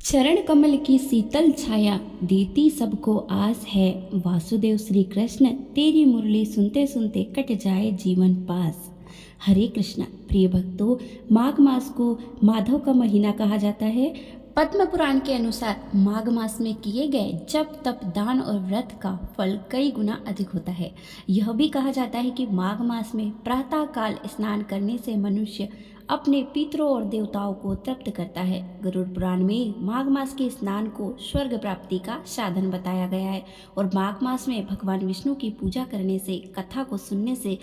चरण कमल की शीतल छाया देती सबको आस है। वासुदेव श्री कृष्ण तेरी मुरली सुनते सुनते कट जाए जीवन पास। हरे कृष्णा। प्रिय भक्तों, माघ मास को माधव का महीना कहा जाता है। पद्म पुराण के अनुसार माघ मास में किए गए जप तप दान और व्रत का फल कई गुना अधिक होता है। यह भी कहा जाता है कि माघ मास में प्रातः काल स्नान करने से मनुष्य अपने पितरों और देवताओं को तृप्त करता है। गरुड़ पुराण में माघ मास के स्नान को स्वर्ग प्राप्ति का साधन बताया गया है और माघ मास में भगवान विष्णु की पूजा करने से, कथा को सुनने से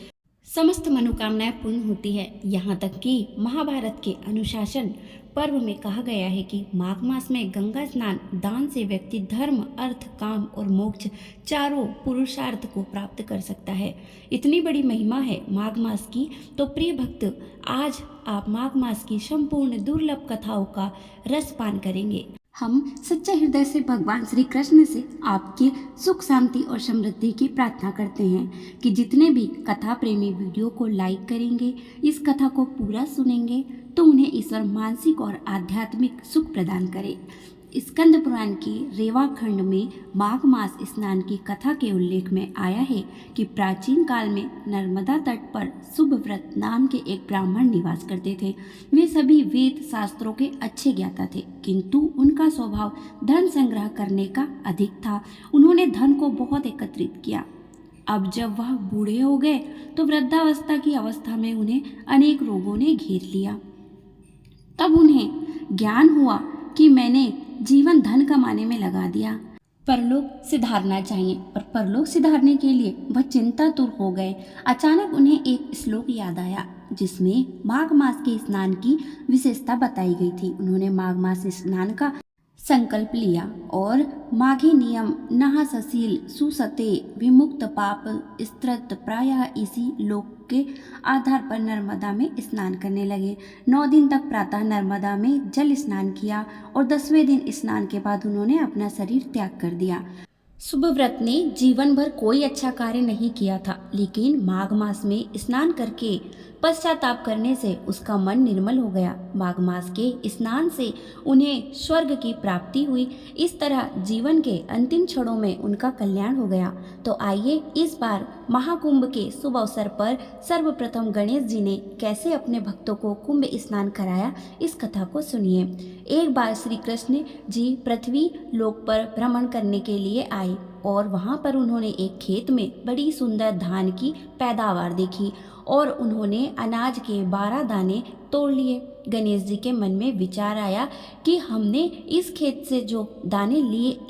समस्त मनोकामनाएं पूर्ण होती है। यहाँ तक कि महाभारत के अनुशासन पर्व में कहा गया है कि माघ मास में गंगा स्नान दान से व्यक्ति धर्म, अर्थ, काम और मोक्ष चारों पुरुषार्थ को प्राप्त कर सकता है। इतनी बड़ी महिमा है माघ मास की। तो प्रिय भक्त, आज आप माघ मास की संपूर्ण दुर्लभ कथाओं का रसपान करेंगे। हम सच्चे हृदय से भगवान श्री कृष्ण से आपके सुख, शांति और समृद्धि की प्रार्थना करते हैं कि जितने भी कथा प्रेमी वीडियो को लाइक करेंगे, इस कथा को पूरा सुनेंगे, तो उन्हें ईश्वर मानसिक और आध्यात्मिक सुख प्रदान करे। स्कंद पुराण की रेवा खंड में माघ मास स्नान की कथा के उल्लेख में आया है कि प्राचीन काल में नर्मदा तट पर शुभव्रत नाम के एक ब्राह्मण निवास करते थे। वे सभी वेद शास्त्रों के अच्छे ज्ञाता थे, किंतु उनका स्वभाव धन संग्रह करने का अधिक था। उन्होंने धन को बहुत एकत्रित किया। अब जब वह बूढ़े हो गए तो वृद्धावस्था की अवस्था में उन्हें अनेक रोगों ने घेर लिया। तब उन्हें ज्ञान हुआ कि मैंने जीवन धन कमाने में लगा दिया, परलोक सिधारना चाहिए। पर परलोक सिधारने के लिए वह चिंतातुर हो गए। अचानक उन्हें एक श्लोक याद आया जिसमें माघ मास के स्नान की विशेषता बताई गई थी। उन्होंने माघ मास स्नान का संकल्प लिया और माघी नियम नहा सशील सुसते विमुक्त पाप स्त्रत प्रायः इसी लोक के आधार पर नर्मदा में स्नान करने लगे। 9 दिन तक प्रातः नर्मदा में जल स्नान किया और 10वें दिन स्नान के बाद उन्होंने अपना शरीर त्याग कर दिया। शुभव्रत ने जीवन भर कोई अच्छा कार्य नहीं किया था, लेकिन माघ मास में स्नान करके पश्चाताप करने से उसका मन निर्मल हो गया। माघ मास के स्नान से उन्हें स्वर्ग की प्राप्ति हुई। इस तरह जीवन के अंतिम क्षणों में उनका कल्याण हो गया। तो आइए इस बार महाकुंभ के शुभ अवसर पर सर्वप्रथम गणेश जी ने कैसे अपने भक्तों को कुंभ स्नान कराया, इस कथा को सुनिए। एक बार श्री कृष्ण जी पृथ्वी लोक पर भ्रमण करने के लिए आए और वहाँ पर उन्होंने एक खेत में बड़ी सुंदर धान की पैदावार देखी और उन्होंने अनाज के 12 दाने तोड़ लिए। गणेश जी के मन में विचार आया कि हमने इस खेत से जो दाने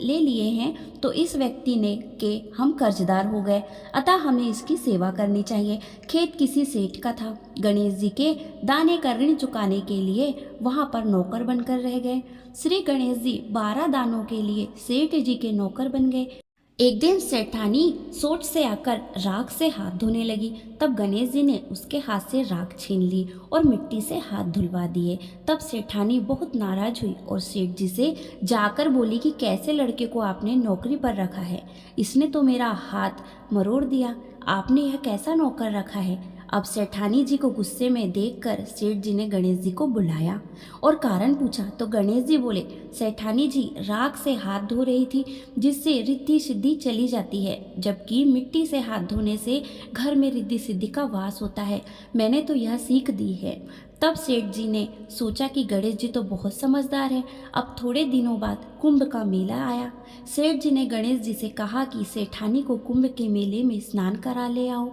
ले लिए हैं तो इस व्यक्ति ने के हम कर्जदार हो गए, अतः हमें इसकी सेवा करनी चाहिए। खेत किसी सेठ का था। गणेश जी के दाने का ऋण चुकाने के लिए वहाँ पर नौकर बनकर रह गए। श्री गणेश जी 12 दानों के लिए सेठ जी के नौकर बन गए। एक दिन सेठानी सोच से आकर राख से हाथ धोने लगी। तब गणेश जी ने उसके हाथ से राख छीन ली और मिट्टी से हाथ धुलवा दिए। तब सेठानी बहुत नाराज हुई और सेठ जी से जाकर बोली कि कैसे लड़के को आपने नौकरी पर रखा है, इसने तो मेरा हाथ मरोड़ दिया, आपने यह कैसा नौकर रखा है। अब सेठानी जी को गुस्से में देखकर सेठ जी ने गणेश जी को बुलाया और कारण पूछा तो गणेश जी बोले, सेठानी जी राख से हाथ धो रही थी जिससे रिद्धि सिद्धि चली जाती है, जबकि मिट्टी से हाथ धोने से घर में रिद्धि सिद्धि का वास होता है। मैंने तो यह सीख दी है। तब सेठ जी ने सोचा कि गणेश जी तो बहुत समझदार है। अब थोड़े दिनों बाद कुंभ का मेला आया। सेठ जी ने गणेश जी से कहा कि सेठानी को कुंभ के मेले में स्नान करा ले आओ।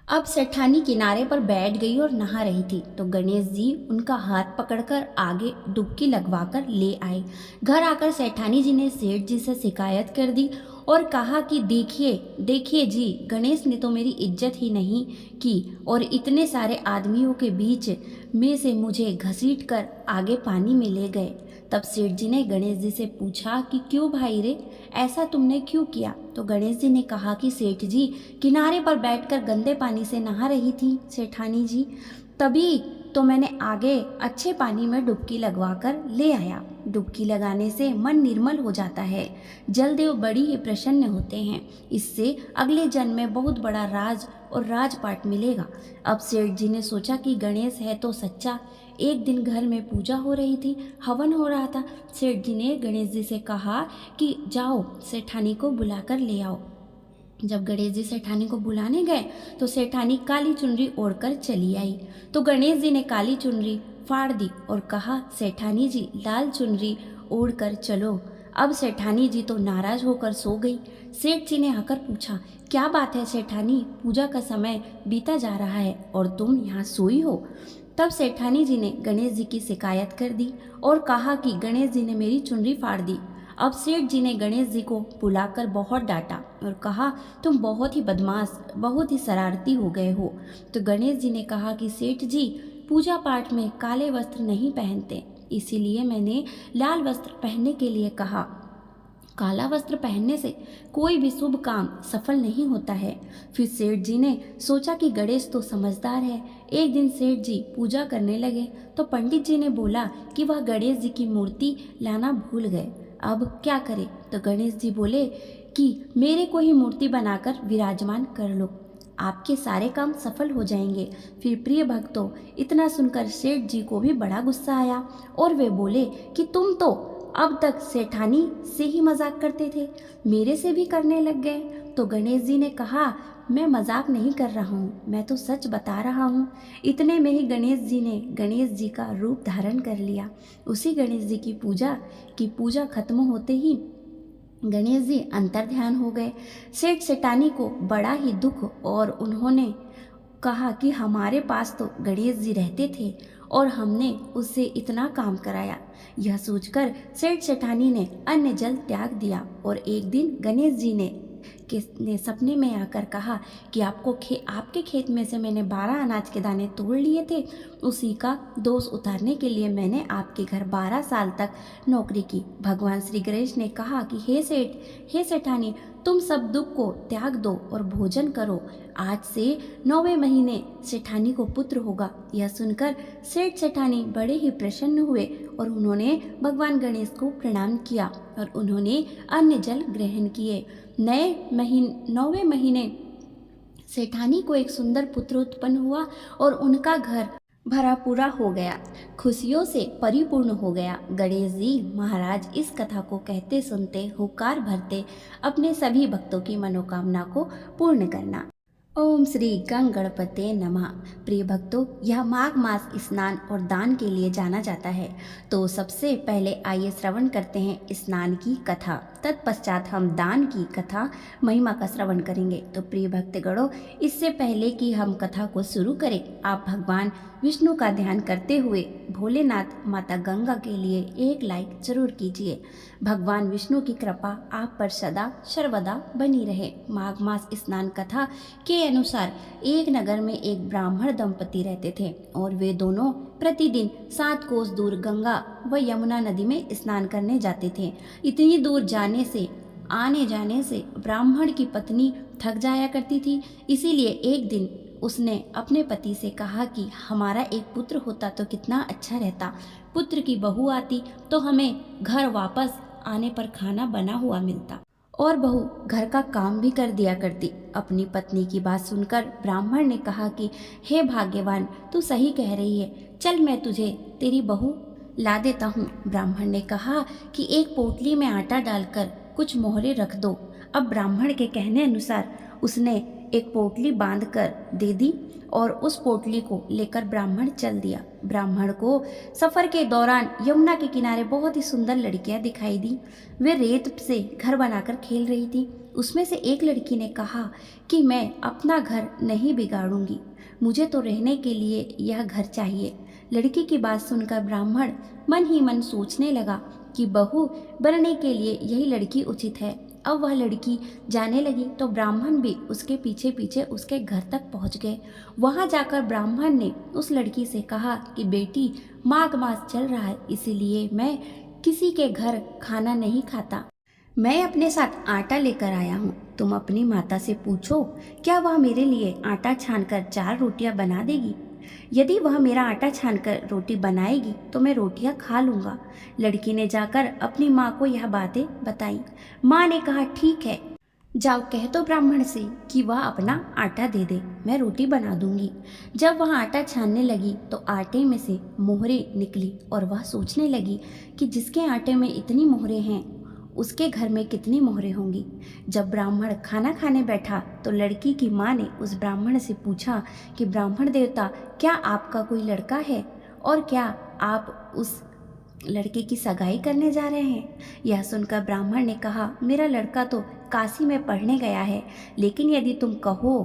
अब सेठानी किनारे पर बैठ गई और नहा रही थी तो गणेश जी उनका हाथ पकड़कर आगे डुबकी लगवाकर ले आए। घर आकर सेठानी जी ने सेठ जी से शिकायत कर दी और कहा कि देखिए जी, गणेश ने तो मेरी इज्जत ही नहीं की और इतने सारे आदमियों के बीच में से मुझे घसीट कर आगे पानी में ले गए। तब सेठ जी ने गणेश जी से पूछा कि क्यों भाई रे, ऐसा तुमने क्यों किया। तो गणेश जी ने कहा कि सेठ जी, किनारे पर बैठकर गंदे पानी से नहा रही थी सेठानी जी, तभी तो मैंने आगे अच्छे पानी में डुबकी लगवा कर ले आया। डुबकी लगाने से मन निर्मल हो जाता है। जलदेव बड़ी ही प्रसन्न होते हैं। इससे अगले जन्म में बहुत बड़ा राज और राजपाट मिलेगा। अब सेठ जी ने सोचा कि गणेश है तो सच्चा, एक दिन घर में पूजा हो रही थी, हवन हो रहा था। सेठ जी ने गणेश जी से कहा कि जाओ सेठानी को बुलाकर ले आओ। जब गणेश जी सेठानी को बुलाने गए तो सेठानी काली चुनरी ओढ़कर चली आई। तो गणेश जी ने काली चुनरी फाड़ दी और कहा, सेठानी जी लाल चुनरी ओढ़कर चलो। अब सेठानी जी तो नाराज होकर सो गई। सेठ जी ने आकर पूछा, क्या बात है सेठानी, पूजा का समय बीता जा रहा है और तुम यहाँ सोई हो। तब सेठानी जी ने गणेश जी की शिकायत कर दी और कहा कि गणेश जी ने मेरी चुनरी फाड़ दी। अब सेठ जी ने गणेश जी को बुलाकर बहुत डांटा और कहा, तुम बहुत ही बदमाश, बहुत ही शरारती हो गए हो। तो गणेश जी ने कहा कि सेठ जी पूजा पाठ में काले वस्त्र नहीं पहनते, इसीलिए मैंने लाल वस्त्र पहनने के लिए कहा। काला वस्त्र पहनने से कोई भी शुभ काम सफल नहीं होता है। फिर सेठ जी ने सोचा कि गणेश तो समझदार है। एक दिन सेठ जी पूजा करने लगे तो पंडित जी ने बोला कि वह गणेश जी की मूर्ति लाना भूल गए, अब क्या करें। तो गणेश जी बोले कि मेरे को ही मूर्ति बनाकर विराजमान कर लो, आपके सारे काम सफल हो जाएंगे। फिर प्रिय भक्तों, इतना सुनकर सेठ जी को भी बड़ा गुस्सा आया और वे बोले कि तुम तो अब तक सेठानी से ही मजाक करते थे, मेरे से भी करने लग गए। तो गणेश जी ने कहा, मैं मजाक नहीं कर रहा हूँ, मैं तो सच बता रहा हूँ। इतने में ही गणेश जी ने गणेश जी का रूप धारण कर लिया। उसी गणेश जी की पूजा खत्म होते ही गणेश जी अंतर्ध्यान हो गए। सेठ सेठानी को बड़ा ही दुख और उन्होंने कहा कि हमारे पास तो गणेश जी रहते थे और हमने उससे इतना काम कराया। यह सोचकर सेठ सेठानी ने अन्न जल त्याग दिया और एक दिन गणेश जी ने सपने में आकर कहा कि आपके खेत में से मैंने 12 अनाज के दाने तोड़ लिए थे, उसी का दोष उतारने के लिए मैंने आपके घर 12 साल तक नौकरी की। भगवान श्री गणेश ने कहा कि हे सेठानी, तुम सब दुख को त्याग दो और भोजन करो, आज से 9वें महीने सेठानी को पुत्र होगा। यह सुनकर सेठ सेठानी बड़े ही प्रसन्न हुए और उन्होंने भगवान गणेश को प्रणाम किया और उन्होंने अन्न जल ग्रहण किए। 9वें महीने सेठानी को एक सुंदर पुत्र उत्पन्न हुआ और उनका घर भरा पूरा हो गया, खुशियों से परिपूर्ण हो गया। गणेश जी महाराज इस कथा को कहते सुनते हुकार भरते अपने सभी भक्तों की मनोकामना को पूर्ण करना। ओम श्री गंग गणपते नमः। प्रिय भक्तों, यह माघ मास स्नान और दान के लिए जाना जाता है। तो सबसे पहले आइए श्रवण करते हैं स्नान की कथा, तत्पश्चात हम दान की कथा महिमा का श्रवण करेंगे। तो प्रिय भक्तगणों, इससे पहले कि हम कथा को शुरू करें, आप भगवान विष्णु का ध्यान करते हुए भोलेनाथ माता गंगा के लिए एक लाइक जरूर कीजिए। भगवान विष्णु की कृपा आप पर सदा सर्वदा बनी रहे। माघ मास स्नान कथा के अनुसार एक नगर में एक ब्राह्मण दंपति रहते थे और वे दोनों प्रतिदिन 7 कोस दूर गंगा व यमुना नदी में स्नान करने जाते थे। इतनी दूर जाने से आने जाने से ब्राह्मण की पत्नी थक जाया करती थी, इसीलिए एक दिन उसने अपने पति से कहा कि हमारा एक पुत्र होता तो कितना अच्छा रहता, पुत्र की बहू आती तो हमें घर वापस आने पर खाना बना हुआ मिलता और बहू घर का काम भी कर दिया करती। अपनी पत्नी की बात सुनकर ब्राह्मण ने कहा कि हे भाग्यवान, तू सही कह रही है, चल मैं तुझे तेरी बहू ला देता हूँ। ब्राह्मण ने कहा कि एक पोटली में आटा डालकर कुछ मोहरे रख दो। अब ब्राह्मण के कहने अनुसार उसने एक पोटली बांध कर दे दी और उस पोटली को लेकर ब्राह्मण चल दिया। ब्राह्मण को सफ़र के दौरान यमुना के किनारे बहुत ही सुंदर लड़कियां दिखाई दी। वे रेत से घर बनाकर खेल रही थी। उसमें से एक लड़की ने कहा कि मैं अपना घर नहीं बिगाड़ूंगी, मुझे तो रहने के लिए यह घर चाहिए। लड़की की बात सुनकर ब्राह्मण मन ही मन सोचने लगा कि बहू बनने के लिए यही लड़की उचित है। अब वह लड़की जाने लगी तो ब्राह्मण भी उसके पीछे पीछे उसके घर तक पहुंच गए। वहां जाकर ब्राह्मण ने उस लड़की से कहा कि बेटी, माघ मास चल रहा है, इसीलिए मैं किसी के घर खाना नहीं खाता। मैं अपने साथ आटा लेकर आया हूँ, तुम अपनी माता से पूछो क्या वह मेरे लिए आटा छानकर 4 रोटियां बना देगी। यदि वह मेरा आटा छानकर रोटी बनाएगी तो मैं रोटियां खा लूँगा। लड़की ने जाकर अपनी माँ को यह बातें बताई। माँ ने कहा ठीक है, जाओ कह दो ब्राह्मण से कि वह अपना आटा दे दे, मैं रोटी बना दूंगी। जब वह आटा छानने लगी तो आटे में से मोहरें निकली और वह सोचने लगी कि जिसके आटे में इतनी मोहरें हैं उसके घर में कितनी मोहरें होंगी। जब ब्राह्मण खाना खाने बैठा तो लड़की की माँ ने उस ब्राह्मण से पूछा कि ब्राह्मण देवता, क्या आपका कोई लड़का है और क्या आप उस लड़के की सगाई करने जा रहे हैं? यह सुनकर ब्राह्मण ने कहा, मेरा लड़का तो काशी में पढ़ने गया है, लेकिन यदि तुम कहो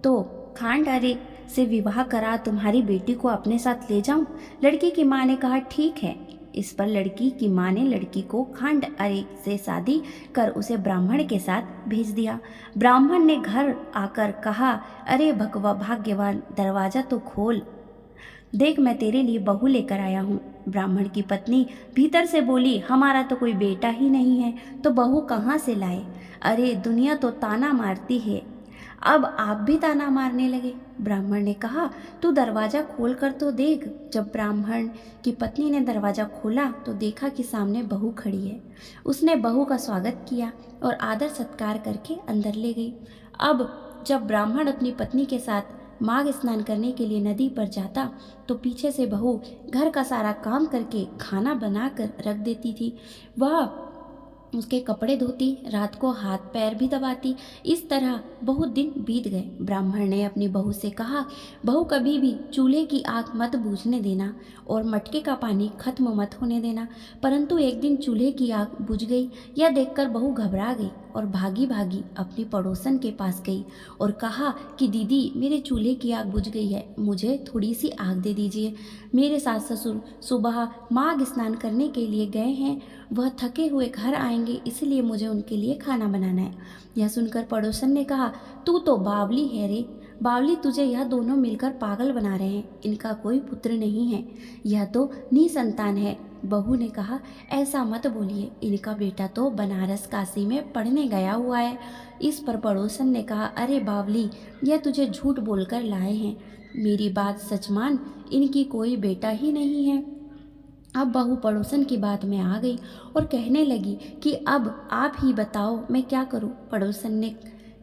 तो खांड अरे से विवाह करा तुम्हारी बेटी को अपने साथ ले जाऊं। लड़की की माँ ने कहा, ठीक है। इस पर लड़की की माँ ने लड़की को खांड अरे से शादी कर उसे ब्राह्मण के साथ भेज दिया। ब्राह्मण ने घर आकर कहा, अरे भगवा भाग्यवान, दरवाजा तो खोल, देख मैं तेरे लिए बहू लेकर आया हूँ। ब्राह्मण की पत्नी भीतर से बोली, हमारा तो कोई बेटा ही नहीं है तो बहू कहाँ से लाए? अरे दुनिया तो ताना मारती है, अब आप भी ताना मारने लगे। ब्राह्मण ने कहा, तू दरवाज़ा खोल कर तो देख। जब ब्राह्मण की पत्नी ने दरवाज़ा खोला तो देखा कि सामने बहू खड़ी है। उसने बहू का स्वागत किया और आदर सत्कार करके अंदर ले गई। अब जब ब्राह्मण अपनी पत्नी के साथ माघ स्नान करने के लिए नदी पर जाता तो पीछे से बहू घर का सारा काम करके खाना बनाकर रख देती थी। वह उसके कपड़े धोती, रात को हाथ पैर भी दबाती। इस तरह बहुत दिन बीत गए। ब्राह्मण ने अपनी बहू से कहा, बहू कभी भी चूल्हे की आग मत बूझने देना और मटके का पानी खत्म मत होने देना। परंतु एक दिन चूल्हे की आग बुझ गई। यह देखकर बहू घबरा गई और भागी भागी अपनी पड़ोसन के पास गई और कहा कि दीदी, मेरे चूल्हे की आग बुझ गई है, मुझे थोड़ी सी आग दे दीजिए। मेरे सास ससुर सुबह माघ स्नान करने के लिए गए हैं, वह थके हुए घर आएंगे, इसलिए मुझे उनके लिए खाना बनाना है। यह सुनकर पड़ोसन ने कहा, तू तो बावली है रे बावली, तुझे यह दोनों मिलकर पागल बना रहे हैं। इनका कोई पुत्र नहीं है, यह तो निसंतान है। बहू ने कहा, ऐसा मत बोलिए, इनका बेटा तो बनारस काशी में पढ़ने गया हुआ है। इस पर पड़ोसन ने कहा, अरे बावली, यह तुझे झूठ बोलकर लाए हैं, मेरी बात सच मान, इनकी कोई बेटा ही नहीं है। अब बहू पड़ोसन की बात में आ गई और कहने लगी कि अब आप ही बताओ मैं क्या करूं। पड़ोसन ने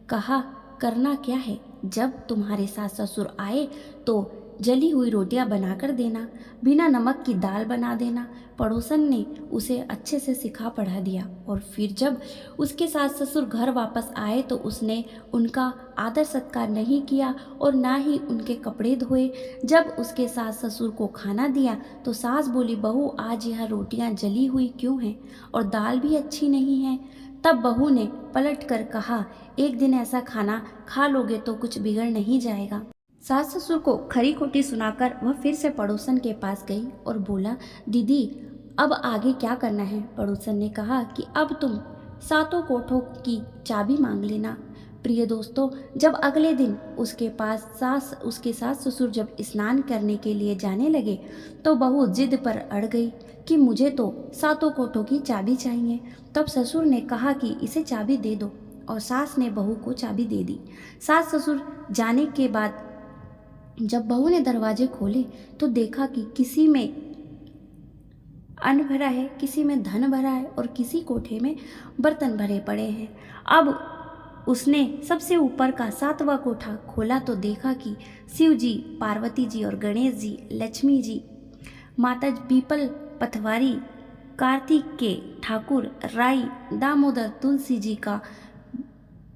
कहा, करना क्या है, जब तुम्हारे सास ससुर आए तो जली हुई रोटियां बनाकर देना, बिना नमक की दाल बना देना। पड़ोसन ने उसे अच्छे से सिखा पढ़ा दिया और फिर जब उसके सास ससुर घर वापस आए तो उसने उनका आदर सत्कार नहीं किया और ना ही उनके कपड़े धोए। जब उसके सास ससुर को खाना दिया तो सास बोली, बहू आज यह रोटियां जली हुई क्यों हैं और दाल भी अच्छी नहीं है। तब बहू ने पलट कर कहा, एक दिन ऐसा खाना खा लोगे तो कुछ बिगड़ नहीं जाएगा। सास ससुर को खरी खोटी सुनाकर वह फिर से पड़ोसन के पास गई और बोला, दीदी अब आगे क्या करना है? पड़ोसन ने कहा कि अब तुम सातों कोठों की चाबी मांग लेना। प्रिय दोस्तों, जब अगले दिन उसके सास ससुर जब स्नान करने के लिए जाने लगे तो बहू जिद पर अड़ गई कि मुझे तो सातों कोठों की चाबी चाहिए। तब ससुर ने कहा कि इसे चाबी दे दो और सास ने बहू को चाबी दे दी। सास ससुर जाने के बाद जब बहू ने दरवाजे खोले तो देखा कि किसी में अन्न भरा है, किसी में धन भरा है और किसी कोठे में बर्तन भरे पड़े हैं। अब उसने सबसे ऊपर का 7वां कोठा खोला तो देखा कि शिव जी, पार्वती जी और गणेश जी, लक्ष्मी जी, माता पीपल पथवारी, कार्तिक के ठाकुर, राई, दामोदर, तुलसी जी का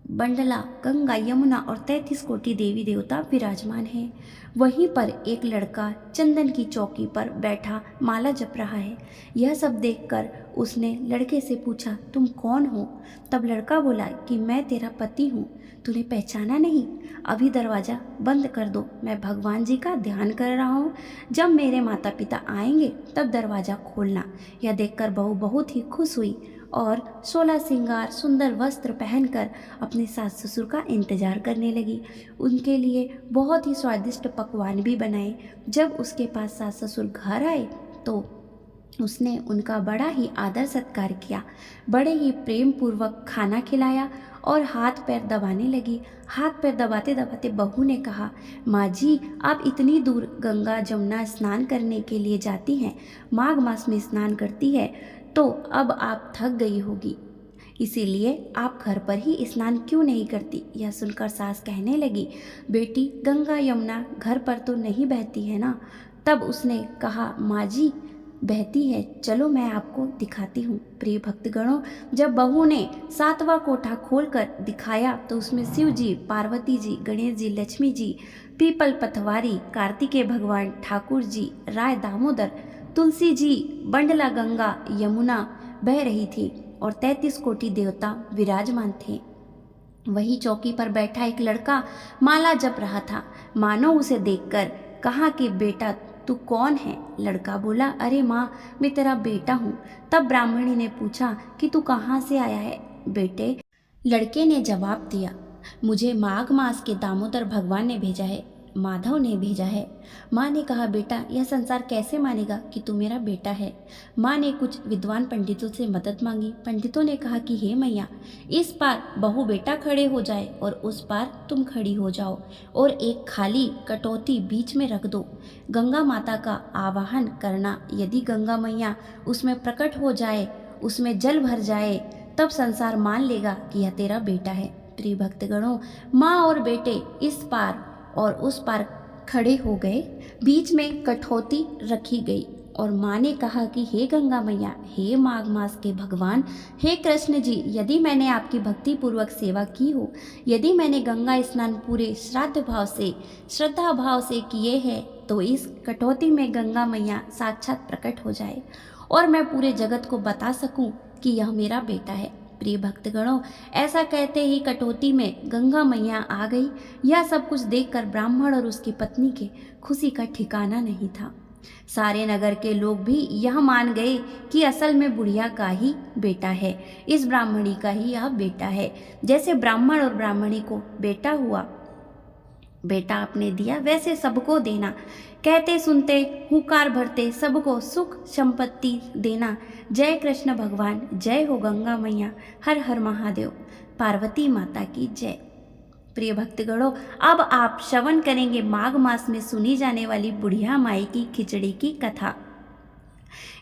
बंडला, गंगा, यमुना और 33 कोटि देवी देवता विराजमान हैं। वहीं पर एक लड़का चंदन की चौकी पर बैठा माला जप रहा है। यह सब देखकर उसने लड़के से पूछा, तुम कौन हो? तब लड़का बोला कि मैं तेरा पति हूँ, तूने पहचाना नहीं? अभी दरवाज़ा बंद कर दो, मैं भगवान जी का ध्यान कर रहा हूँ, जब मेरे माता पिता आएंगे तब दरवाज़ा खोलना। यह देखकर बहू बहुत ही खुश हुई और 16 श्रृंगार सुंदर वस्त्र पहनकर अपने सास ससुर का इंतजार करने लगी। उनके लिए बहुत ही स्वादिष्ट पकवान भी बनाए। जब उसके पास सास ससुर घर आए तो उसने उनका बड़ा ही आदर सत्कार किया, बड़े ही प्रेम पूर्वक खाना खिलाया और हाथ पैर दबाने लगी। हाथ पैर दबाते दबाते बहू ने कहा, माँ जी आप इतनी दूर गंगा जमुना स्नान करने के लिए जाती हैं, माघ मास में स्नान करती है तो अब आप थक गई होगी, इसीलिए आप घर पर ही स्नान क्यों नहीं करती। यह सुनकर सास कहने लगी, बेटी गंगा यमुना घर पर तो नहीं बहती है ना। तब उसने कहा, माँ जी बहती है, चलो मैं आपको दिखाती हूँ। प्रिय भक्तगणों, जब बहू ने 7वां कोठा खोलकर दिखाया तो उसमें शिव जी, पार्वती जी, गणेश जी, लक्ष्मी जी, पीपल पथवारी, कार्तिकेय भगवान, ठाकुर जी, राय दामोदर, तुलसी जी, बंडला गंगा यमुना बह रही थी और 33 कोटि देवता विराजमान थे। वही चौकी पर बैठा एक लड़का माला जप रहा था। मानो उसे देखकर कहा कि बेटा तू कौन है। लड़का बोला, अरे माँ मैं तेरा बेटा हूँ। तब ब्राह्मणी ने पूछा कि तू कहाँ से आया है बेटे। लड़के ने जवाब दिया, मुझे माघ मास के दामोदर भगवान ने भेजा है, माधव ने भेजा है। माँ ने कहा, बेटा यह संसार कैसे मानेगा कि तू मेरा बेटा है। माँ ने कुछ विद्वान पंडितों से मदद मांगी। पंडितों ने कहा कि हे मैया, इस पार बहू बेटा खड़े हो जाए और उस पार तुम खड़ी हो जाओ और एक खाली कटौती बीच में रख दो। गंगा माता का आवाहन करना, यदि गंगा मैया उसमें प्रकट हो जाए, उसमें जल भर जाए, तब संसार मान लेगा कि यह तेरा बेटा है। प्रिय भक्तगणों, माँ और बेटे इस पार और उस पार खड़े हो गए। बीच में कठौती रखी गई और माँ ने कहा कि हे गंगा मैया, हे माघ मास के भगवान, हे कृष्ण जी, यदि मैंने आपकी भक्ति पूर्वक सेवा की हो, यदि मैंने गंगा स्नान पूरे श्राद्ध भाव से, श्रद्धा भाव से किए हैं, तो इस कटौती में गंगा मैया साक्षात प्रकट हो जाए और मैं पूरे जगत को बता सकूं कि यह मेरा बेटा है। प्रिय भक्तगणों, ऐसा कहते ही कटौती में गंगा मैया आ गई। यह सब कुछ देखकर ब्राह्मण और उसकी पत्नी के खुशी का ठिकाना नहीं था। सारे नगर के लोग भी यह मान गए कि असल में बुढ़िया का ही बेटा है, इस ब्राह्मणी का ही यह बेटा है। जैसे ब्राह्मण और ब्राह्मणी को बेटा हुआ, बेटा आपने दिया, वैसे सबको देना। कहते सुनते हुकार भरते सबको सुख संपत्ति देना। जय कृष्ण भगवान, जय हो गंगा मैया, हर हर महादेव, पार्वती माता की जय। प्रिय भक्तगणों, अब आप श्रवण करेंगे माघ मास में सुनी जाने वाली बुढ़िया माई की खिचड़ी की कथा।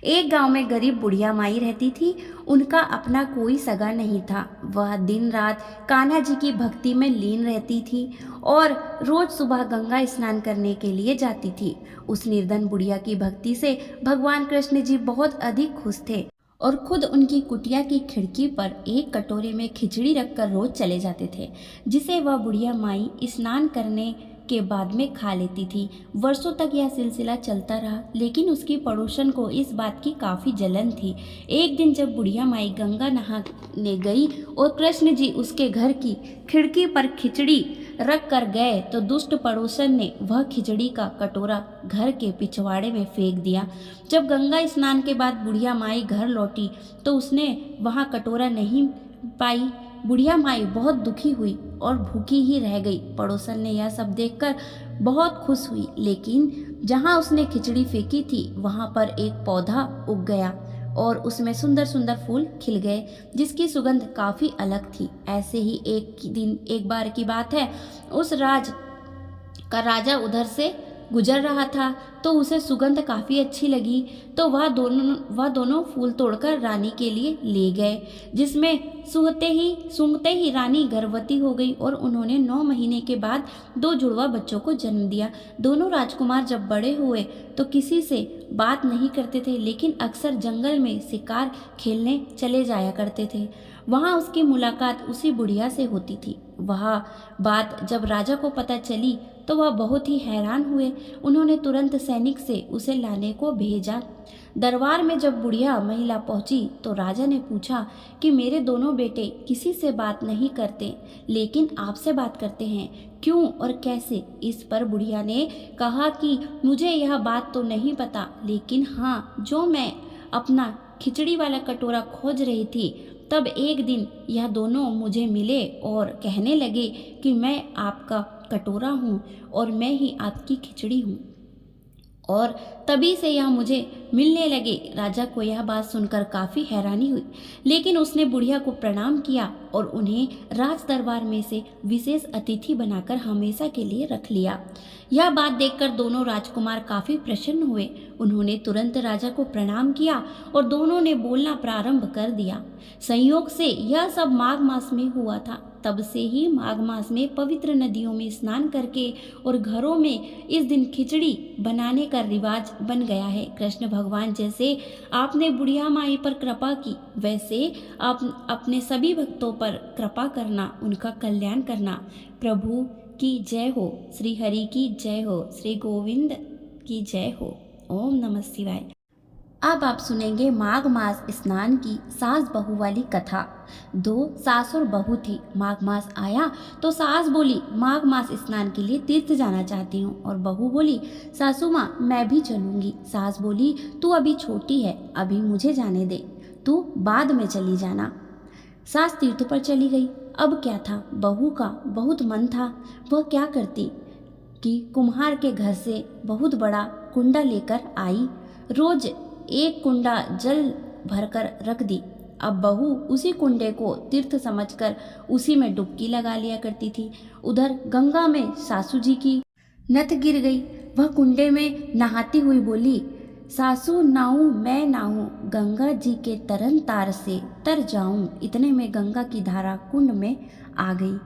एक गांव में गरीब बुढ़िया माई रहती थी। उनका अपना कोई सगा नहीं था। वह दिन रात कान्हा जी की भक्ति में लीन रहती थी और रोज सुबह गंगा स्नान करने के लिए जाती थी। उस निर्धन बुढ़िया की भक्ति से भगवान कृष्ण जी बहुत अधिक खुश थे और खुद उनकी कुटिया की खिड़की पर एक कटोरे में खिचड़ी रखकर रोज चले जाते थे, जिसे वह बुढ़िया माई स्नान करने के बाद में खा लेती थी। वर्षों तक यह सिलसिला चलता रहा, लेकिन उसकी पड़ोसन को इस बात की काफ़ी जलन थी। एक दिन जब बुढ़िया माई गंगा नहाने गई और कृष्ण जी उसके घर की खिड़की पर खिचड़ी रख कर गए, तो दुष्ट पड़ोसन ने वह खिचड़ी का कटोरा घर के पिछवाड़े में फेंक दिया। जब गंगा स्नान के बाद बुढ़िया माई घर लौटी तो उसने वहाँ कटोरा नहीं पाई। बुढ़िया माई बहुत दुखी हुई और भूखी ही रह गई। पड़ोसन ने यह सब देखकर बहुत खुश हुई, लेकिन जहाँ उसने खिचड़ी फेंकी थी वहाँ पर एक पौधा उग गया और उसमें सुंदर सुंदर फूल खिल गए, जिसकी सुगंध काफ़ी अलग थी। ऐसे ही एक बार की बात है, उस राजा उधर से गुजर रहा था तो उसे सुगंध काफ़ी अच्छी लगी, तो वह दोनों फूल तोड़कर रानी के लिए ले गए, जिसमें सूंघते ही रानी गर्भवती हो गई और उन्होंने 9 महीने के बाद 2 जुड़वा बच्चों को जन्म दिया। दोनों राजकुमार जब बड़े हुए तो किसी से बात नहीं करते थे, लेकिन अक्सर जंगल में शिकार खेलने चले जाया करते थे। वहाँ उसकी मुलाकात उसी बुढ़िया से होती थी। वह बात जब राजा को पता चली तो वह बहुत ही हैरान हुए। उन्होंने तुरंत सैनिक से उसे लाने को भेजा। दरबार में जब बुढ़िया महिला पहुंची तो राजा ने पूछा कि मेरे दोनों बेटे किसी से बात नहीं करते, लेकिन आपसे बात करते हैं, क्यों और कैसे? इस पर बुढ़िया ने कहा कि मुझे यह बात तो नहीं पता, लेकिन हाँ, जो मैं अपना खिचड़ी वाला कटोरा खोज रही थी, तब एक दिन यह दोनों मुझे मिले और कहने लगे कि मैं आपका कटोरा हूँ और मैं ही आपकी खिचड़ी हूँ। और तभी से यह मुझे मिलने लगे। राजा को यह बात सुनकर काफ़ी हैरानी हुई, लेकिन उसने बुढ़िया को प्रणाम किया और उन्हें राज दरबार में से विशेष अतिथि बनाकर हमेशा के लिए रख लिया। यह बात देखकर दोनों राजकुमार काफ़ी प्रसन्न हुए। उन्होंने तुरंत राजा को प्रणाम किया और दोनों ने बोलना प्रारंभ कर दिया। संयोग से यह सब माघ मास में हुआ था। तब से ही माघ मास में पवित्र नदियों में स्नान करके और घरों में इस दिन खिचड़ी बनाने का रिवाज बन गया है। कृष्ण भगवान जैसे आपने बुढ़िया माई पर कृपा की, वैसे आप अपने सभी भक्तों पर कृपा करना, उनका कल्याण करना। प्रभु की जय हो, श्री हरि की जय हो, श्री गोविंद की जय हो। ओम नमः शिवाय। अब आप सुनेंगे माघ मास स्नान की सास बहू वाली कथा। दो सास और बहू थी। माघ मास आया तो सास बोली, माघ मास स्नान के लिए तीर्थ जाना चाहती हूँ। और बहू बोली, सासू माँ मैं भी चलूँगी। सास बोली, तू अभी छोटी है, अभी मुझे जाने दे, तू बाद में चली जाना। सास तीर्थ पर चली गई। अब क्या था, बहू का बहुत मन था। वह क्या करती कि कुम्हार के घर से बहुत बड़ा कुंडा लेकर आई। रोज एक कुंडा जल भरकर रख दी। अब बहू उसी कुंडे को तीर्थ समझकर उसी में डुबकी लगा लिया करती थी। उधर गंगा में सासू जी की नथ गिर गई। वह कुंडे में नहाती हुई बोली, सासू नाऊं मैं नाऊं, गंगा जी के तरन तार से तर जाऊं। इतने में गंगा की धारा कुंड में आ गई।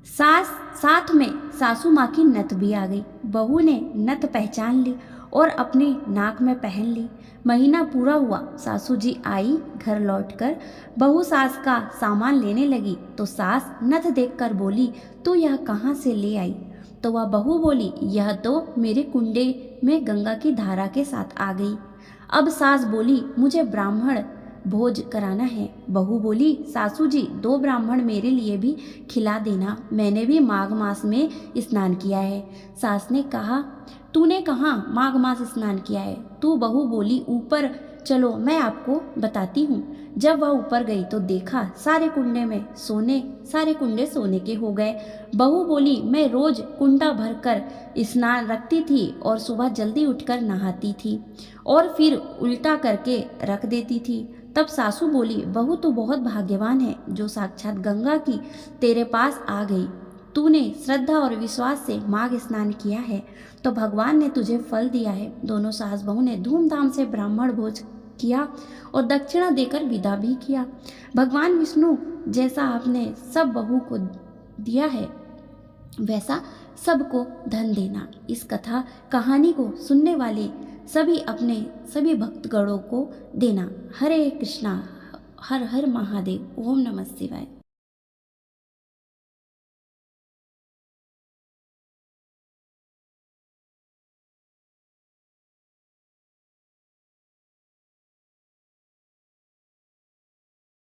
साथ में सासू माँ की नथ भी आ गई। बहू ने नथ पहचान ली और अपने नाक में पहन ली। महीना पूरा हुआ, सासू जी आई। घर लौटकर बहू सास का सामान लेने लगी तो सास नथ देखकर बोली, तू यह कहाँ से ले आई? तो वह बहू बोली, यह तो मेरे कुंडे में गंगा की धारा के साथ आ गई। अब सास बोली, मुझे ब्राह्मण भोज कराना है। बहू बोली, सासू जी 2 ब्राह्मण मेरे लिए भी खिला देना, मैंने भी माघ मास में स्नान किया है। सास ने कहा, तूने कहाँ माघ मास स्नान किया है? तू बहू बोली, ऊपर चलो मैं आपको बताती हूँ। जब वह ऊपर गई तो देखा सारे कुंडे सोने के हो गए। बहू बोली, मैं रोज कुंडा भरकर स्नान रखती थी और सुबह जल्दी उठकर नहाती थी और फिर उल्टा करके रख देती थी। तब सासू बोली, बहू तू बहुत भाग्यवान है जो साक्षात गंगा की तेरे पास आ गई। तूने श्रद्धा और विश्वास से माघ स्नान किया है तो भगवान ने तुझे फल दिया है। दोनों सास बहू ने धूमधाम से ब्राह्मण भोज किया और दक्षिणा देकर विदा भी किया। भगवान विष्णु जैसा आपने सब बहू को दिया है वैसा सबको धन देना। इस कथा कहानी को सुनने वाले सभी अपने सभी भक्तगणों को देना। हरे कृष्णा, हर हर महादेव। ओम नमः शिवाय।